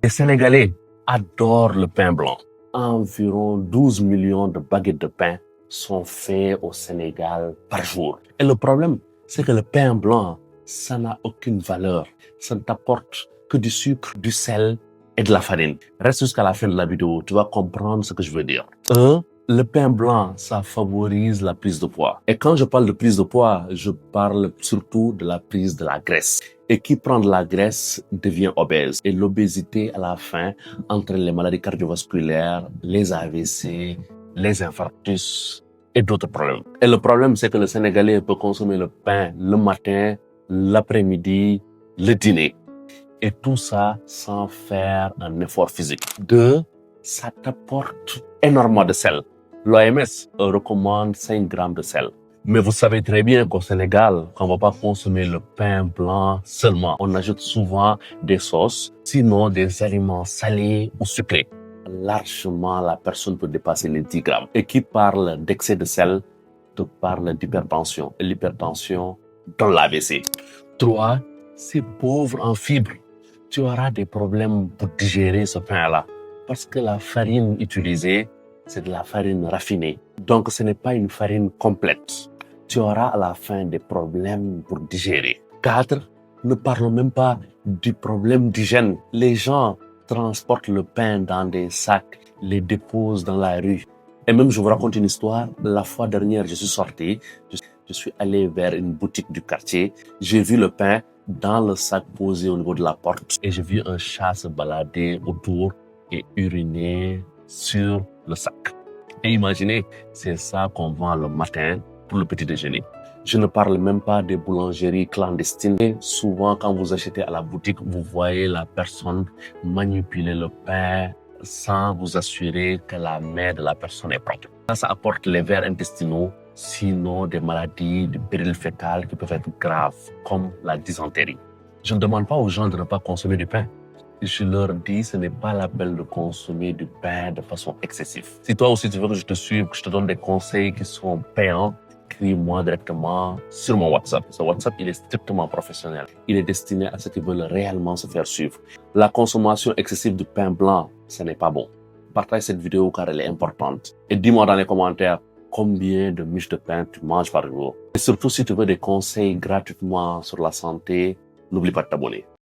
Les Sénégalais adorent le pain blanc. Environ 12 millions de baguettes de pain sont faites au Sénégal par jour. Et le problème, c'est que le pain blanc, ça n'a aucune valeur. Ça ne t'apporte que du sucre, du sel et de la farine. Reste jusqu'à la fin de la vidéo, tu vas comprendre ce que je veux dire. Le pain blanc, ça favorise la prise de poids. Et quand je parle de prise de poids, je parle surtout de la prise de la graisse. Et qui prend de la graisse devient obèse. Et l'obésité, à la fin, entraîne les maladies cardiovasculaires, les AVC, les infarctus et d'autres problèmes. Et le problème, c'est que le Sénégalais peut consommer le pain le matin, l'après-midi, le dîner. Et tout ça sans faire un effort physique. Ça t'apporte énormément de sel. L'OMS recommande 5 grammes de sel. Mais vous savez très bien qu'au Sénégal, on ne va pas consommer le pain blanc seulement. On ajoute souvent des sauces, sinon des aliments salés ou sucrés. Largement, la personne peut dépasser les 10 grammes. Et qui parle d'excès de sel te parle d'hypertension. Et l'hypertension donne l'AVC. 3, c'est pauvre en fibres. Tu auras des problèmes pour digérer ce pain-là. Parce que la farine utilisée, c'est de la farine raffinée. Donc, ce n'est pas une farine complète. Tu auras à la fin des problèmes pour digérer. 4, ne parlons même pas du problème d'hygiène. Les gens transportent le pain dans des sacs, les déposent dans la rue. Et même, je vous raconte une histoire. La fois dernière, je suis sorti, je suis allé vers une boutique du quartier. J'ai vu le pain dans le sac posé au niveau de la porte. Et j'ai vu un chat se balader autour et uriner sur le sac. Et imaginez, c'est ça qu'on vend le matin pour le petit déjeuner. Je ne parle même pas des boulangeries clandestines. Et souvent, quand vous achetez à la boutique, vous voyez la personne manipuler le pain sans vous assurer que la main de la personne est propre. Ça apporte les vers intestinaux, sinon des maladies du péril fécal qui peuvent être graves, comme la dysenterie. Je ne demande pas aux gens de ne pas consommer du pain. Je leur dis, ce n'est pas la peine de consommer du pain de façon excessive. Si toi aussi tu veux que je te suive, que je te donne des conseils qui sont payants, écris-moi directement sur mon WhatsApp. Ce WhatsApp, il est strictement professionnel. Il est destiné à ceux qui veulent réellement se faire suivre. La consommation excessive de pain blanc, ce n'est pas bon. Partage cette vidéo car elle est importante. Et dis-moi dans les commentaires combien de miches de pain tu manges par jour. Et surtout, si tu veux des conseils gratuitement sur la santé, n'oublie pas de t'abonner.